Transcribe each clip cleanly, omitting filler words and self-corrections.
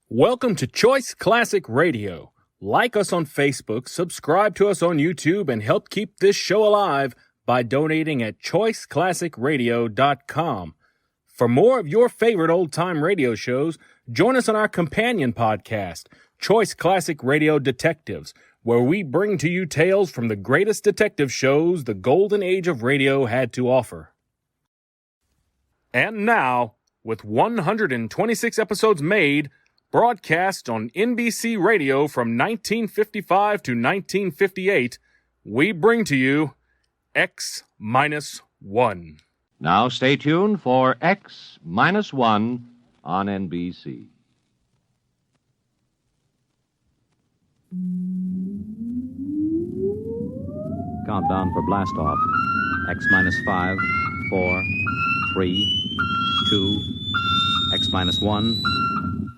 Welcome to Choice Classic Radio. Like us on Facebook, subscribe to us on YouTube, and help keep this show alive by donating at choiceclassicradio.com. For more of your favorite old-time radio shows, join us on our companion podcast, Choice Classic Radio Detectives, where we bring to you tales from the greatest detective shows the golden age of radio had to offer. And now, with 126 episodes made, broadcast on NBC Radio from 1955 to 1958, we bring to you X-1. Now stay tuned for X-1 on NBC. Countdown for blast-off. X-5, 4, 3, 2, X-1,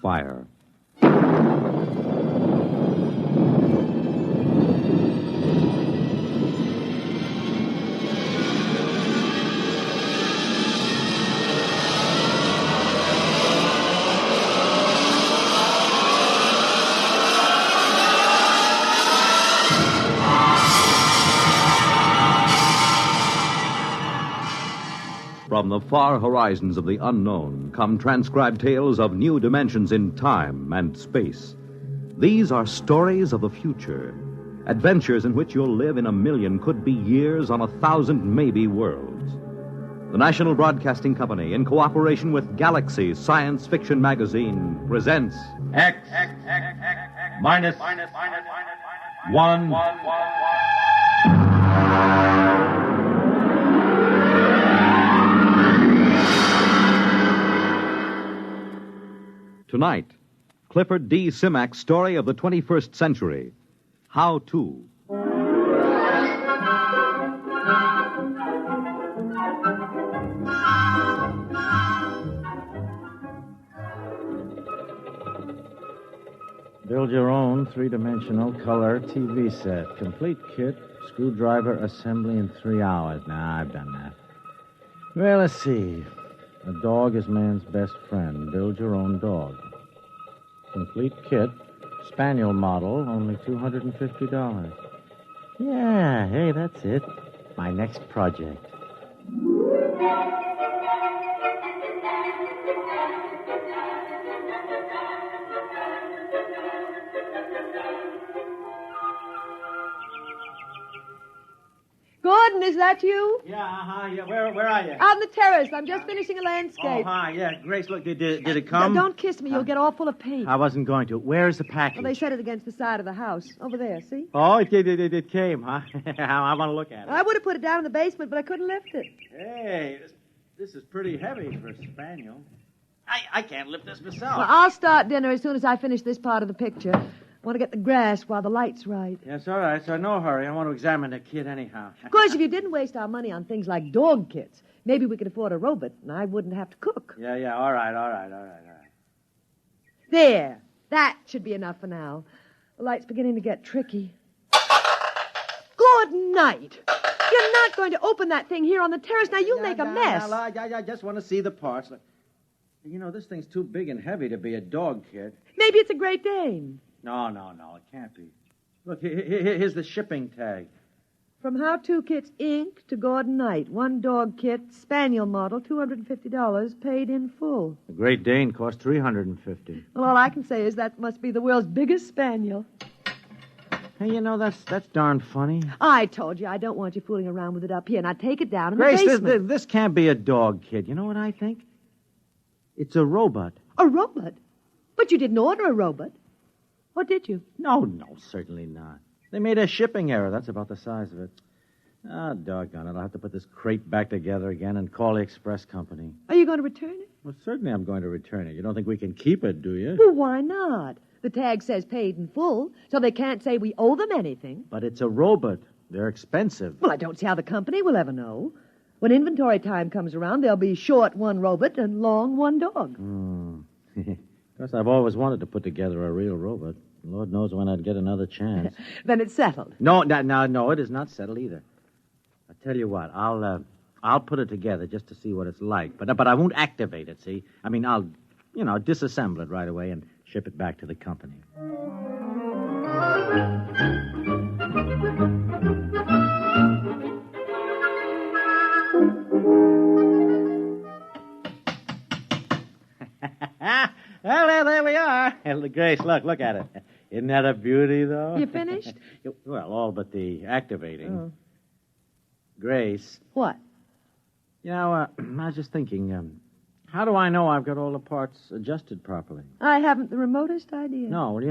fire. From the far horizons of the unknown come transcribed tales of new dimensions in time and space. These are stories of the future, adventures in which you'll live in a million could-be years on 1,000 maybe worlds. The National Broadcasting Company, in cooperation with Galaxy Science Fiction Magazine, presents X-1. Tonight, Clifford D. Simak's story of the 21st century, How-2. Build your own three-dimensional color TV set. Complete kit, screwdriver assembly in 3 hours. Nah, I've done that. Well, let's see. A dog is man's best friend. Build your own dog. Complete kit, spaniel model, only $250. Yeah, hey, that's it. My next project. Gordon, is that you? Yeah. Where are you? Out on the terrace. I'm just finishing a landscape. Oh, hi, yeah. Grace, look, did it come? Don't kiss me. You'll get all full of paint. I wasn't going to. Where's the package? Well, they set it against the side of the house. Over there, see? Oh, it came, huh? I want to look at it. I would have put it down in the basement, but I couldn't lift it. Hey, this is pretty heavy for a spaniel. I can't lift this myself. Well, I'll start dinner as soon as I finish this part of the picture. I want to get the grass while the light's right. Yes, all right, so no hurry. I want to examine the kid anyhow. Of course, if you didn't waste our money on things like dog kits, maybe we could afford a robot, and I wouldn't have to cook. Yeah, all right. There. That should be enough for now. The light's beginning to get tricky. Good night. You're not going to open that thing here on the terrace. Now, you'll make a mess. I just want to see the parts. You know, this thing's too big and heavy to be a dog kit. Maybe it's a Great Dane. No, it can't be. Look, here's the shipping tag. From How-2 Kits, Inc. to Gordon Knight. One dog kit, spaniel model, $250, paid in full. The Great Dane cost $350. Well, all I can say is that must be the world's biggest spaniel. Hey, you know, that's darn funny. I told you I don't want you fooling around with it up here. Now take it down in Grace, the basement. this can't be a dog kid. You know what I think? It's a robot. A robot? But you didn't order a robot. Or did you? No, certainly not. They made a shipping error. That's about the size of it. Ah, doggone it. I'll have to put this crate back together again and call the express company. Are you going to return it? Well, certainly I'm going to return it. You don't think we can keep it, do you? Well, why not? The tag says paid in full, so they can't say we owe them anything. But it's a robot. They're expensive. Well, I don't see how the company will ever know. When inventory time comes around, they'll be short one robot and long one dog. Of course, I've always wanted to put together a real robot. Lord knows when I'd get another chance. Then it's settled. No, it is not settled either. I'll tell you what, I'll put it together just to see what it's like. But I won't activate it, see? I mean, I'll disassemble it right away and ship it back to the company. Well, there we are. Grace, look at it. Isn't that a beauty, though? You finished? Well, all but the activating. Oh. Grace, What? I was just thinking, how do I know I've got all the parts adjusted properly? I haven't the remotest idea. No, the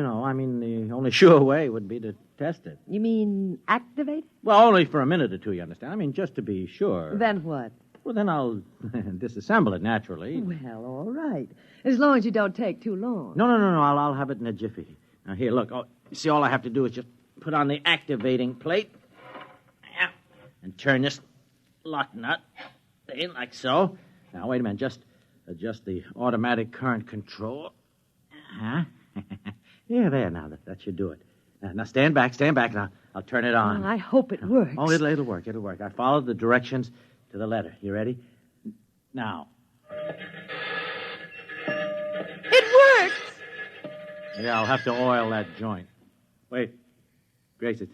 only sure way would be to test it. You mean activate? Well, only for a minute or two, you understand? I mean, just to be sure. Then what? Well, then I'll disassemble it, naturally. Well, all right. As long as you don't take too long. No. I'll have it in a jiffy. Now, here, look. Oh, see, all I have to do is just put on the activating plate. Yeah. And turn this lock nut in like so. Now, wait a minute. Just adjust the automatic current control. Huh? Yeah, there. Now, that should do it. Now, stand back. Now, I'll turn it on. I hope it works. Oh, it'll work. I followed the directions to the letter. You ready? Now. It works! Yeah, I'll have to oil that joint. Wait. Grace, it's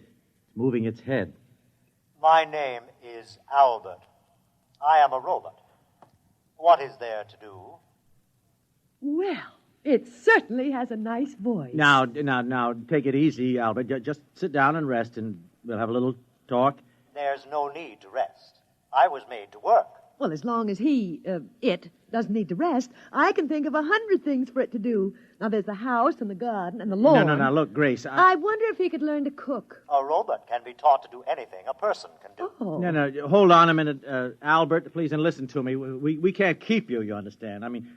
moving its head. My name is Albert. I am a robot. What is there to do? Well, it certainly has a nice voice. Now, take it easy, Albert. Just sit down and rest, and we'll have a little talk. There's no need to rest. I was made to work. Well, as long as it, doesn't need to rest, I can think of 100 things for it to do. Now, there's the house and the garden and the lawn. No, look, Grace. I wonder if he could learn to cook. A robot can be taught to do anything a person can do. Oh. No, hold on a minute, Albert, please, and listen to me. We can't keep you, you understand? I mean,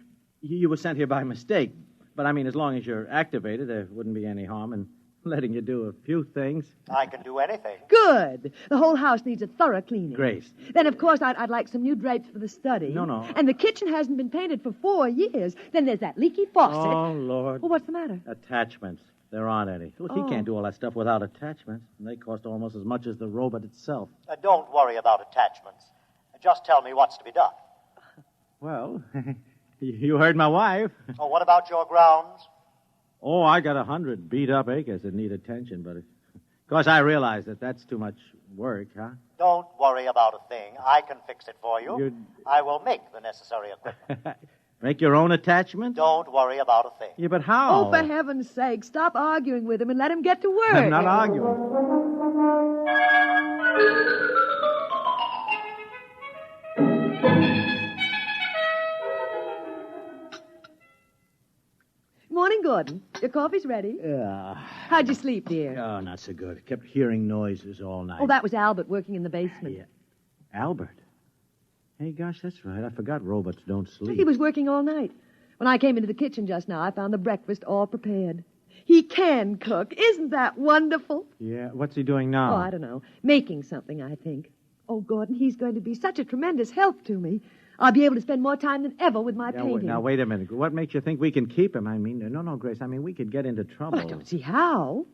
you were sent here by mistake. But, I mean, as long as you're activated, there wouldn't be any harm in letting you do a few things. I can do anything. Good. The whole house needs a thorough cleaning. Grace. Then, of course, I'd like some new drapes for the study. No. And the kitchen hasn't been painted for 4 years. Then there's that leaky faucet. Oh, Lord. Well, what's the matter? Attachments. There aren't any. Look, he can't do all that stuff without attachments. And they cost almost as much as the robot itself. Don't worry about attachments. Just tell me what's to be done. Well, you heard my wife. Oh, what about your grounds? Oh, I got 100 beat-up acres that need attention, but of course I realize that that's too much work, huh? Don't worry about a thing. I can fix it for you. I will make the necessary equipment. Make your own attachment? Don't worry about a thing. Yeah, but how? Oh, for heaven's sake, stop arguing with him and let him get to work. I'm not arguing. Morning, Gordon. Your coffee's ready. How'd you sleep, dear? Oh, not so good. Kept hearing noises all night. Oh, that was Albert working in the basement. Yeah. Albert? Hey, gosh, that's right. I forgot robots don't sleep. He was working all night. When I came into the kitchen just now, I found the breakfast all prepared. He can cook. Isn't that wonderful? Yeah, what's he doing now? Oh, I don't know. Making something, I think. Oh, Gordon, he's going to be such a tremendous help to me. I'll be able to spend more time than ever with my painting. Now, wait a minute. What makes you think we can keep him? I mean, no, Grace. I mean, we could get into trouble. Well, I don't see how.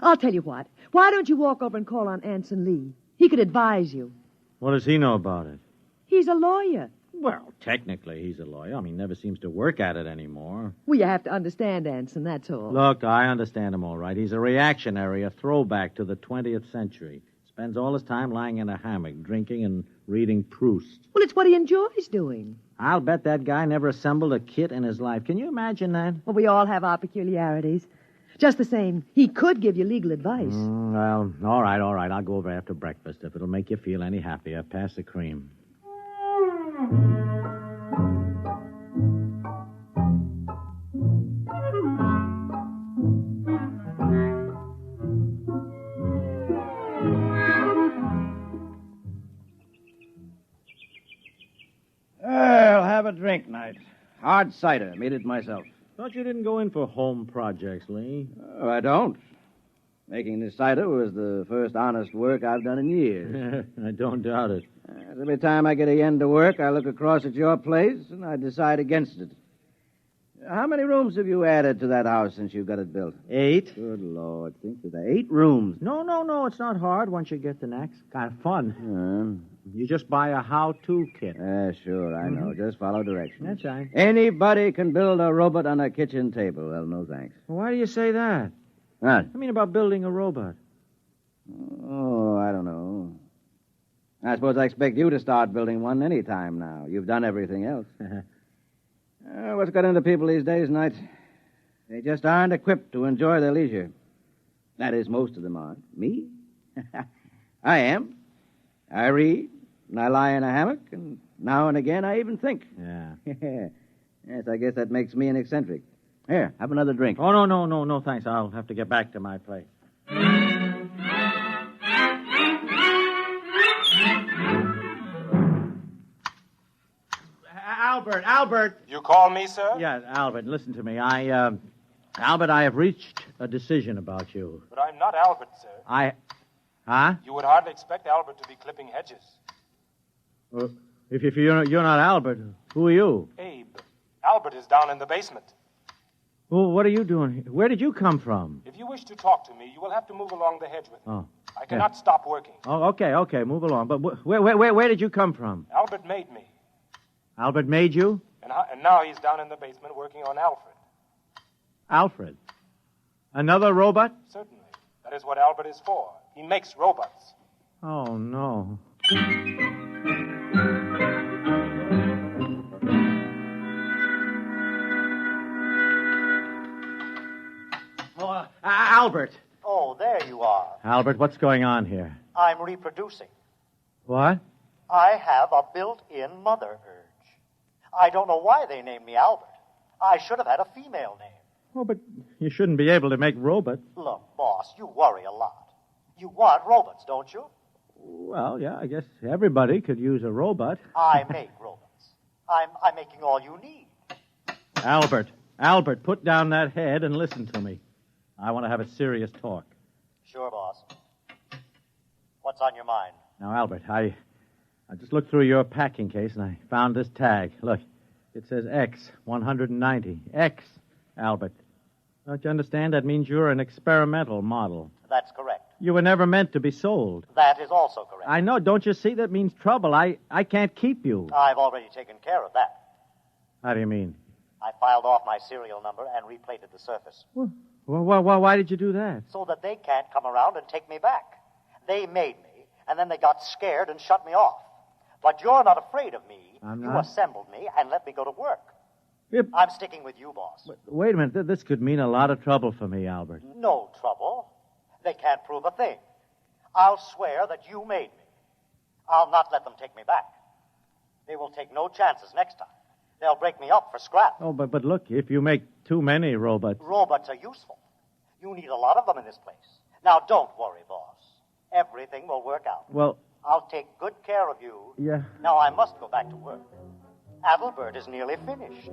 I'll tell you what. Why don't you walk over and call on Anson Lee? He could advise you. What does he know about it? He's a lawyer. Well, technically, he's a lawyer. I mean, never seems to work at it anymore. Well, you have to understand Anson, that's all. Look, I understand him all right. He's a reactionary, a throwback to the 20th century. Spends all his time lying in a hammock, drinking and reading Proust. Well, it's what he enjoys doing. I'll bet that guy never assembled a kit in his life. Can you imagine that? Well, we all have our peculiarities. Just the same, he could give you legal advice. Well, all right. I'll go over after breakfast if it'll make you feel any happier. Pass the cream. I'll have a drink night. Hard cider. Made it myself. Thought you didn't go in for home projects, Lee. Oh, I don't. Making this cider was the first honest work I've done in years. I don't doubt it. Every time I get a end to work, I look across at your place and I decide against it. How many rooms have you added to that house since you got it built? 8. Good Lord. Think of that. 8 rooms. No, it's not hard once you get the knack. It's kind of fun. You just buy a how-to kit. Sure, I know. Just follow directions. That's right. Anybody can build a robot on a kitchen table. Well, no thanks. Well, why do you say that? What? I mean about building a robot. Oh, I don't know. I suppose I expect you to start building one any time now. You've done everything else. What's got into people these days, Knight? They just aren't equipped to enjoy their leisure. That is, most of them aren't. Me? I am. I read, and I lie in a hammock, and now and again I even think. Yeah. Yes, I guess that makes me an eccentric. Here, have another drink. Oh, no, thanks. I'll have to get back to my place. Albert. You call me, sir? Yeah, Albert, listen to me. Albert, I have reached a decision about you. But I'm not Albert, sir. Huh? You would hardly expect Albert to be clipping hedges. If you're not Albert, who are you? Abe, Albert is down in the basement. Well, what are you doing here? Where did you come from? If you wish to talk to me, you will have to move along the hedge with me. Oh. I cannot stop working. Oh, okay, move along. But where did you come from? Albert made me. Albert made you? And now he's down in the basement working on Alfred. Alfred? Another robot? Certainly. That is what Albert is for. He makes robots. Oh, no. Albert. Oh, there you are. Albert, what's going on here? I'm reproducing. What? I have a built-in mother urge. I don't know why they named me Albert. I should have had a female name. Oh, but you shouldn't be able to make robots. Look, boss, you worry a lot. You want robots, don't you? Well, yeah, I guess everybody could use a robot. I make robots. I'm making all you need. Albert, put down that head and listen to me. I want to have a serious talk. Sure, boss. What's on your mind? Now, Albert, I just looked through your packing case and I found this tag. Look, it says X, 190. X, Albert. Don't you understand? That means you're an experimental model. That's correct. You were never meant to be sold. That is also correct. I know. Don't you see? That means trouble. I can't keep you. I've already taken care of that. How do you mean? I filed off my serial number and replated the surface. Well, why did you do that? So that they can't come around and take me back. They made me, and then they got scared and shut me off. But you're not afraid of me. I'm You not. assembled me and let me go to work. Yep. I'm sticking with you, boss. Wait a minute. This could mean a lot of trouble for me, Albert. No trouble. They can't prove a thing. I'll swear that you made me. I'll not let them take me back. They will take no chances next time. They'll break me up for scrap. Oh, but look, if you make too many robots... Robots are useful. You need a lot of them in this place. Now, don't worry, boss. Everything will work out. Well, I'll take good care of you. yeah. Now, I must go back to work. Adelbert is nearly finished.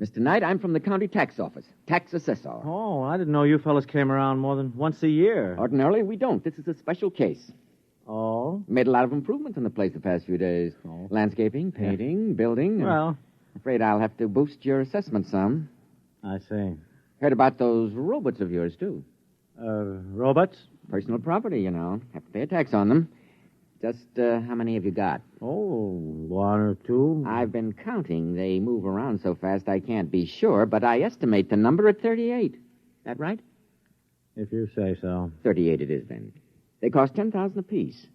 Mr. Knight, I'm from the county tax office, tax assessor. Oh, I didn't know you fellas came around more than once a year. Ordinarily, we don't. This is a special case. Oh? Made a lot of improvements in the place the past few days. Oh. Landscaping, painting, building. Well, Afraid I'll have to boost your assessment some. I see. Heard about those robots of yours, too. Robots? Personal property, you know. Have to pay a tax on them. Just how many have you got? Oh, one or two. I've been counting. They move around so fast I can't be sure, but I estimate the number at 38. That right? If you say so. 38 it is, then. They cost $10,000 apiece.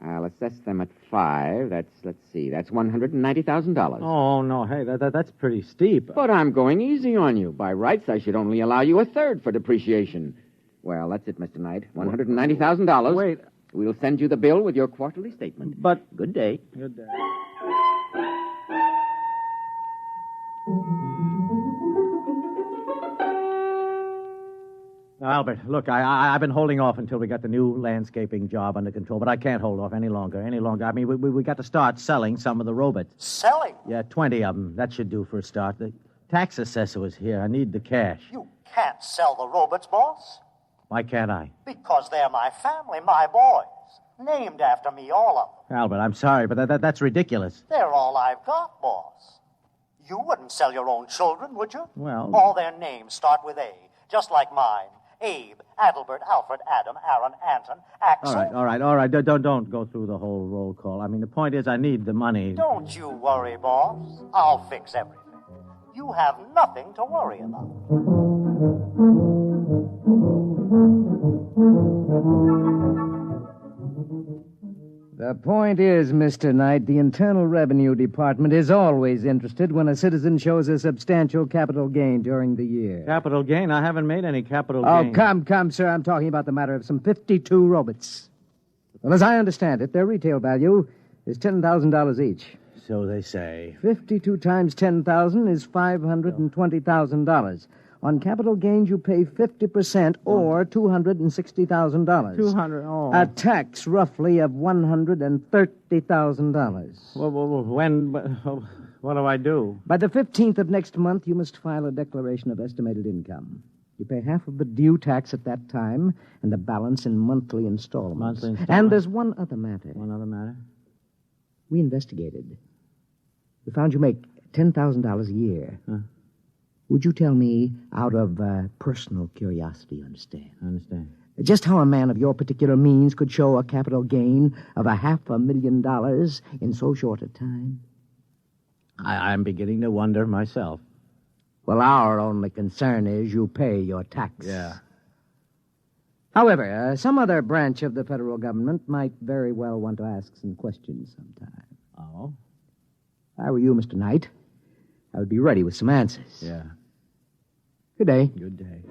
I'll assess them at 5. That's $190,000. Oh, no, hey, that's pretty steep. But I'm going easy on you. By rights, I should only allow you a third for depreciation. Well, that's it, Mr. Knight. $190,000. Wait. We'll send you the bill with your quarterly statement. But... Good day. Good day. Now, Albert, look, I've been holding off until we got the new landscaping job under control, but I can't hold off any longer. I mean, we got to start selling some of the robots. Selling? Yeah, 20 of them. That should do for a start. The tax assessor was here. I need the cash. You can't sell the robots, boss. Why can't I? Because they're my family, my boys. Named after me, all of them. Albert, I'm sorry, but that's ridiculous. They're all I've got, boss. You wouldn't sell your own children, would you? Well- All their names start with A, just like mine. Abe, Adelbert, Alfred, Adam, Aaron, Anton, Axel. All right. Don't go through the whole roll call. I mean, the point is I need the money. Don't you worry, boss. I'll fix everything. You have nothing to worry about. The point is, Mr. Knight, the Internal Revenue Department is always interested when a citizen shows a substantial capital gain during the year. Capital gain? I haven't made any capital Oh, gain. come, sir. I'm talking about the matter of some 52 robots. Well, as I understand it, their retail value is $10,000 each. So they say. 52 times 10,000 is $520,000. On capital gains, you pay 50% or $260,000. 200, oh. A tax roughly of $130,000. What do I do? By the 15th of next month, you must file a declaration of estimated income. You pay half of the due tax at that time and the balance in monthly installments. And there's one other matter. One other matter? We investigated. We found you make $10,000 a year. Huh? Would you tell me, out of personal curiosity, you understand? I understand. Just how a man of your particular means could show a capital gain of $500,000 in so short a time? I'm beginning to wonder myself. Well, our only concern is you pay your tax. Yeah. However, some other branch of the federal government might very well want to ask some questions sometime. Oh? If I were you, Mr. Knight, I would be ready with some answers. Yeah. Good day. Good day.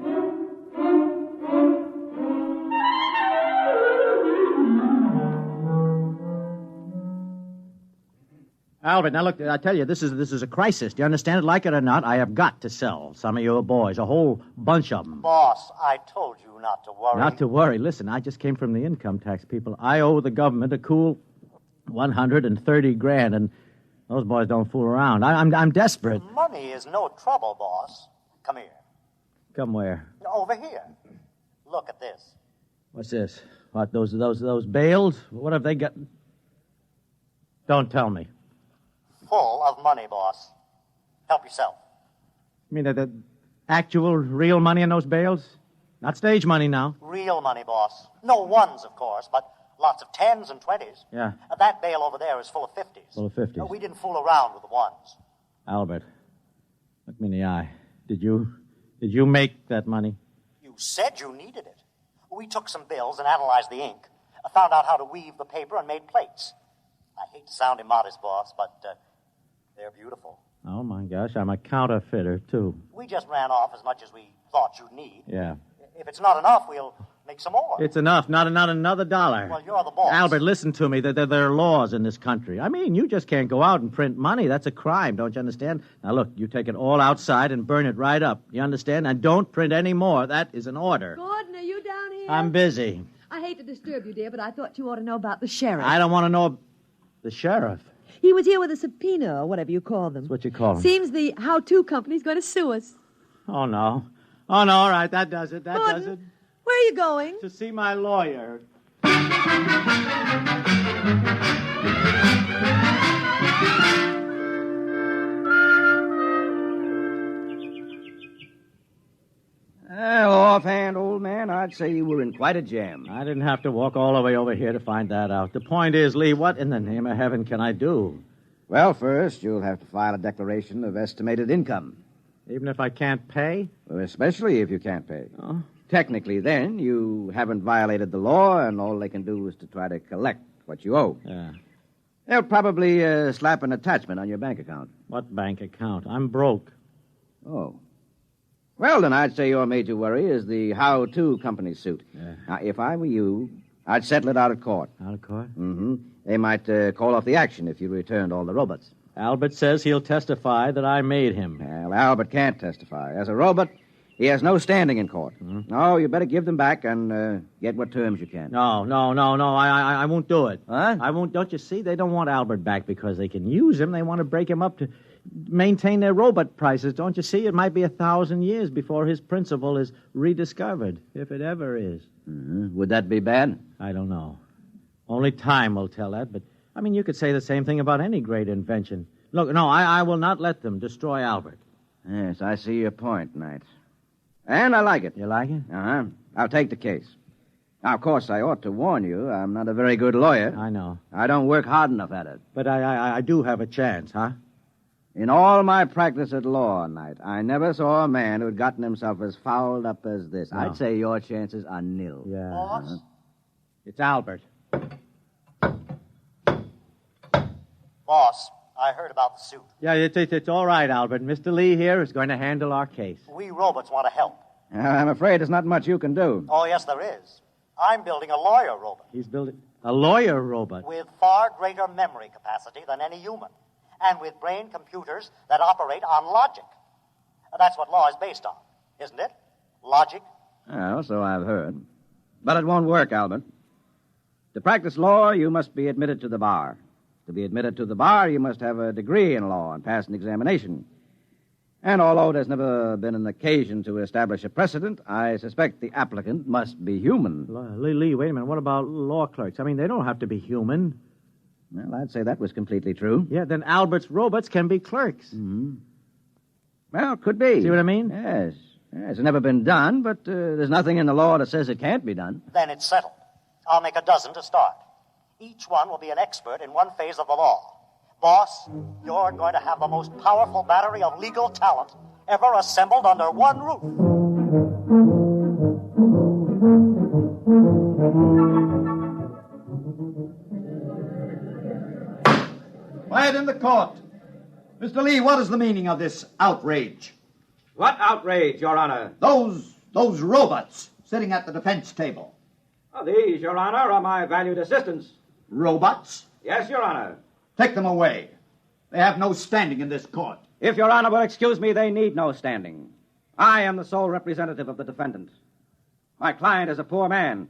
Albert, now look, I tell you, this is a crisis. Do you understand it? Like it or not, I have got to sell some of your boys, a whole bunch of them. Boss, I told you not to worry. Not to worry. Listen, I just came from the income tax people. I owe the government a cool $130,000, and those boys don't fool around. I'm desperate. Money is no trouble, boss. Come here. Come where? Over here. Look at this. What's this? What, those bales? What have they got? Don't tell me. Full of money, boss. Help yourself. You mean the actual, real money in those bales? Not stage money now. Real money, boss. No ones, of course, but lots of 10s and 20s. Yeah. That bale over there is full of 50s. Full of 50s. We didn't fool around with the ones. Albert, look me in the eye. Did you make that money? You said you needed it. We took some bills and analyzed the ink. I found out how to weave the paper and made plates. I hate to sound immodest, boss, but they're beautiful. Oh, my gosh, I'm a counterfeiter, too. We just ran off as much as we thought you'd need. Yeah. If it's not enough, we'll make some more. It's enough, not another dollar. Well, you're the boss. Albert, listen to me. There are laws in this country. I mean, you just can't go out and print money. That's a crime, don't you understand? Now, look, you take it all outside and burn it right up. You understand? And don't print any more. That is an order. Gordon, are you down here? I'm busy. I hate to disturb you, dear, but I thought you ought to know about the sheriff. I don't want to know the sheriff. He was here with a subpoena, or whatever you call them. That's what you call him. Seems the How-2 company's going to sue us. Oh, no. Oh, no, all right, that does it. That Gordon, does it. where are you going? To see my lawyer. Well, offhand, old man, I'd say you were in quite a jam. I didn't have to walk all the way over here to find that out. The point is, Lee, what in the name of heaven can I do? Well, first, you'll have to file a declaration of estimated income. Even if I can't pay? Well, especially if you can't pay. Oh. Technically, then, you haven't violated the law, and all they can do is to try to collect what you owe. Yeah. They'll probably slap an attachment on your bank account. What bank account? I'm broke. Oh. Well, then I'd say your major worry is the How-2 company suit. Yeah. Now, if I were you, I'd settle it out of court. Out of court? Mm-hmm. They might call off the action if you returned all the robots. Albert says he'll testify that I made him. Well, Albert can't testify. As a robot, he has no standing in court. Mm-hmm. No, you better give them back and get what terms you can. No. I won't do it. Huh? I won't. Don't you see? They don't want Albert back because they can use him. They want to break him up to maintain their robot prices. Don't you see? It might be 1,000 years before his principle is rediscovered, if it ever is. Mm-hmm. Would that be bad? I don't know. Only time will tell that, but, I mean, you could say the same thing about any great invention. Look, no, I will not let them destroy Albert. Yes, I see your point, Knight. And I like it. You like it? Uh-huh. I'll take the case. Now, of course, I ought to warn you, I'm not a very good lawyer. I know. I don't work hard enough at it. But I do have a chance, huh? In all my practice at law, Knight, I never saw a man who had gotten himself as fouled up as this. No. I'd say your chances are nil. Yeah. Boss? It's Albert. Boss, I heard about the suit. Yeah, it's all right, Albert. Mr. Lee here is going to handle our case. We robots want to help. I'm afraid there's not much you can do. Oh, yes, there is. I'm building a lawyer robot He's building a lawyer robot. with far greater memory capacity than any human, and with brain computers that operate on logic. That's what law is based on, isn't it? Logic. Well, so I've heard. But it won't work, Albert. To practice law, you must be admitted to the bar. To be admitted to the bar, you must have a degree in law and pass an examination. And although there's never been an occasion to establish a precedent, I suspect the applicant must be human. Lee, wait a minute. What about law clerks? I mean, they don't have to be human. Well, I'd say that was completely true. Yeah, then Albert's robots can be clerks. Mm-hmm. Well, could be. See what I mean? Yes. Yes, it's never been done, but there's nothing in the law that says it can't be done. Then it's settled. I'll make a dozen to start. Each one will be an expert in one phase of the law. Boss, you're going to have the most powerful battery of legal talent ever assembled under one roof. Quiet in the court. Mr. Lee, what is the meaning of this outrage? What outrage, Your Honor? Those robots sitting at the defense table. These, Your Honor, are my valued assistants. Robots? Yes, Your Honor. Take them away. They have no standing in this court. If Your Honor will excuse me, they need no standing. I am the sole representative of the defendant. My client is a poor man,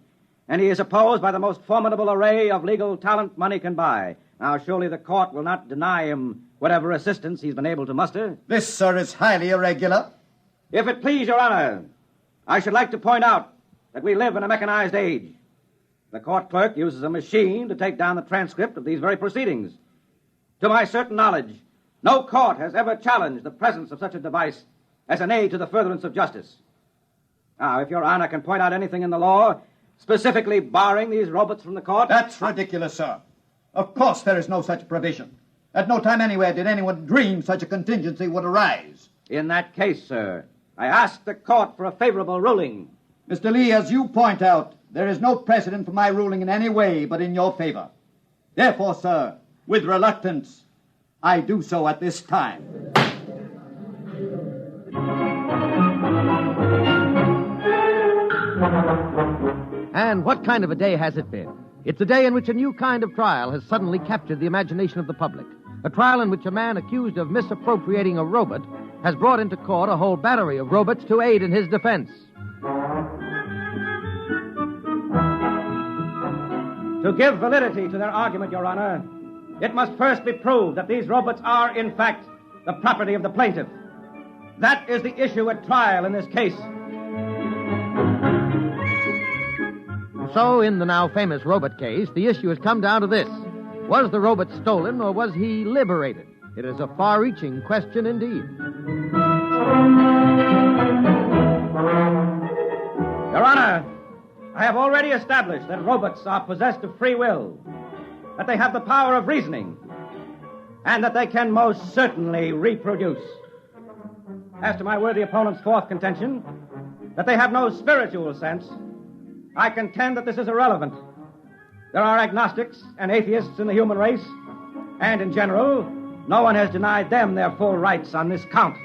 and he is opposed by the most formidable array of legal talent money can buy. Now, surely the court will not deny him whatever assistance he's been able to muster. This, sir, is highly irregular. If it please Your Honor, I should like to point out that we live in a mechanized age. The court clerk uses a machine to take down the transcript of these very proceedings. To my certain knowledge, no court has ever challenged the presence of such a device as an aid to the furtherance of justice. Now, if Your Honor can point out anything in the law specifically barring these robots from the court... That's ridiculous, sir. Of course there is no such provision. At no time anywhere did anyone dream such a contingency would arise. In that case, sir, I ask the court for a favorable ruling. Mr. Lee, as you point out, there is no precedent for my ruling in any way but in your favor. Therefore, sir, with reluctance, I do so at this time. And what kind of a day has it been? It's a day in which a new kind of trial has suddenly captured the imagination of the public. A trial in which a man accused of misappropriating a robot has brought into court a whole battery of robots to aid in his defense. To give validity to their argument, Your Honor, it must first be proved that these robots are, in fact, the property of the plaintiff. That is the issue at trial in this case. So, in the now famous robot case, the issue has come down to this. Was the robot stolen or was he liberated? It is a far-reaching question indeed. Your Honor, I have already established that robots are possessed of free will, that they have the power of reasoning, and that they can most certainly reproduce. As to my worthy opponent's fourth contention, that they have no spiritual sense, I contend that this is irrelevant. There are agnostics and atheists in the human race, and in general, no one has denied them their full rights on this count.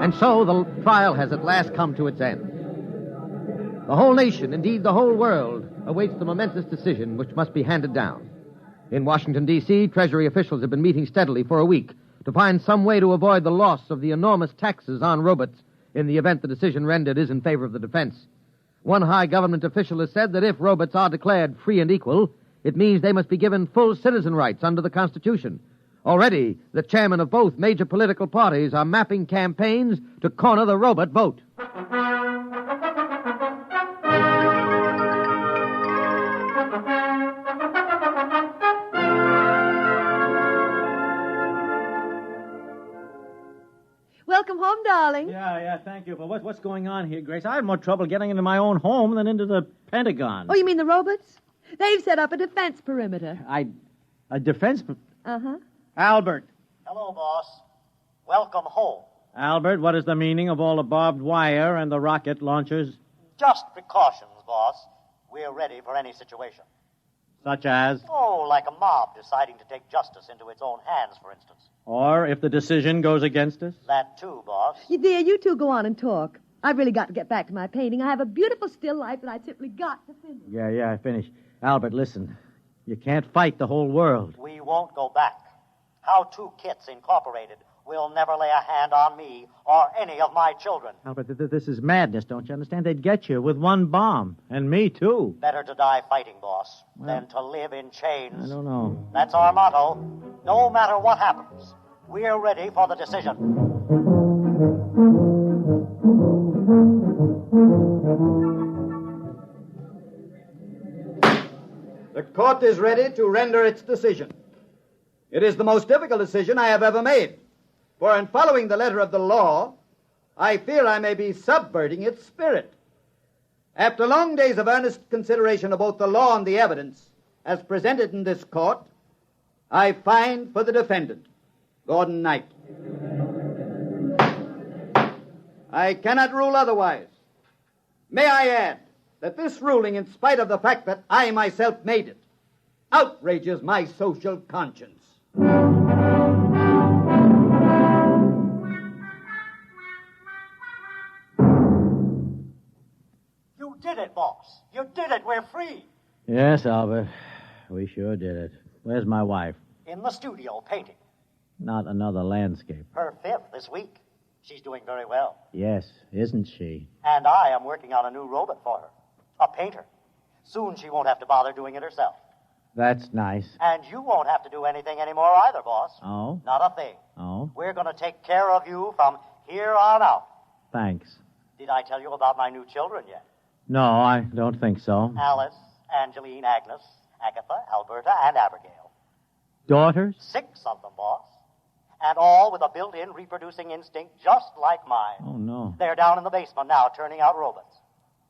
And so the trial has at last come to its end. The whole nation, indeed the whole world, awaits the momentous decision which must be handed down. In Washington, D.C., Treasury officials have been meeting steadily for a week to find some way to avoid the loss of the enormous taxes on robots in the event the decision rendered is in favor of the defense. One high government official has said that if robots are declared free and equal, it means they must be given full citizen rights under the Constitution. Already, the chairmen of both major political parties are mapping campaigns to corner the robot vote. home, darling. Yeah, thank you. But what's going on here, Grace? I had more trouble getting into my own home than into the Pentagon. Oh, you mean the robots? They've set up a defense perimeter. A defense... Uh-huh. Albert. Hello, boss. Welcome home. Albert, what is the meaning of all the barbed wire and the rocket launchers? Just precautions, boss. We're ready for any situation. Such as? Oh, like a mob deciding to take justice into its own hands, for instance. Or if the decision goes against us? That too, boss. Dear, you two go on and talk. I've really got to get back to my painting. I have a beautiful still life that I simply got to finish. Yeah, finish. Albert, listen. You can't fight the whole world. We won't go back. How-2 Kits Incorporated will never lay a hand on me or any of my children. Albert, this is madness, don't you understand? They'd get you with one bomb. And me, too. Better to die fighting, boss, than to live in chains. I don't know. That's our motto. No matter what happens, we're ready for the decision. The court is ready to render its decision. It is the most difficult decision I have ever made. For in following the letter of the law, I fear I may be subverting its spirit. After long days of earnest consideration of both the law and the evidence, as presented in this court, I find for the defendant, Gordon Knight. I cannot rule otherwise. May I add that this ruling, in spite of the fact that I myself made it, outrages my social conscience. You did it, boss. You did it. We're free. Yes, Albert. We sure did it. Where's my wife? In the studio, painting. Not another landscape. Her fifth this week. She's doing very well. Yes, isn't she? And I am working on a new robot for her. A painter. Soon she won't have to bother doing it herself. That's nice. And you won't have to do anything anymore either, boss. Oh? Not a thing. Oh? We're going to take care of you from here on out. Thanks. Did I tell you about my new children yet? No, I don't think so. Alice, Angeline, Agnes, Agatha, Alberta, and Abigail. Daughters? 6 of them, boss. And all with a built-in reproducing instinct just like mine. Oh, no. They're down in the basement now turning out robots.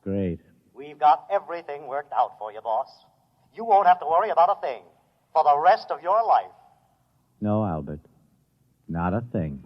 Great. We've got everything worked out for you, boss. You won't have to worry about a thing for the rest of your life. No, Albert. Not a thing.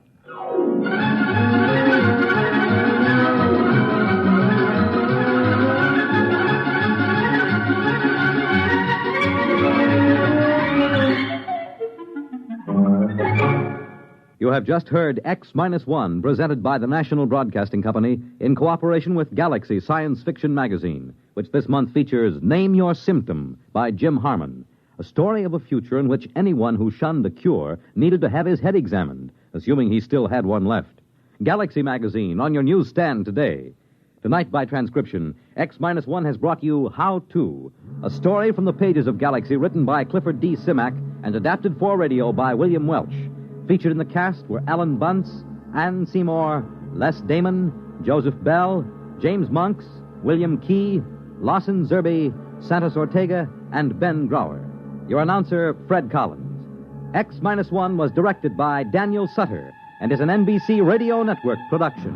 You have just heard X-1, presented by the National Broadcasting Company in cooperation with Galaxy Science Fiction Magazine, which this month features Name Your Symptom by Jim Harmon, a story of a future in which anyone who shunned the cure needed to have his head examined, assuming he still had one left. Galaxy Magazine on your newsstand today. Tonight, by transcription, X-1 has brought you How-2, a story from the pages of Galaxy written by Clifford D. Simak and adapted for radio by William Welch. Featured in the cast were Alan Bunce, Ann Seymour, Les Damon, Joseph Bell, James Monks, William Key, Lawson Zerby, Santos Ortega, and Ben Grauer. Your announcer, Fred Collins. X-1 was directed by Daniel Sutter and is an NBC Radio Network production.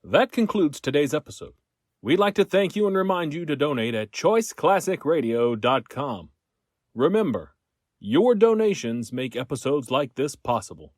That concludes today's episode. We'd like to thank you and remind you to donate at choiceclassicradio.com. Remember, your donations make episodes like this possible.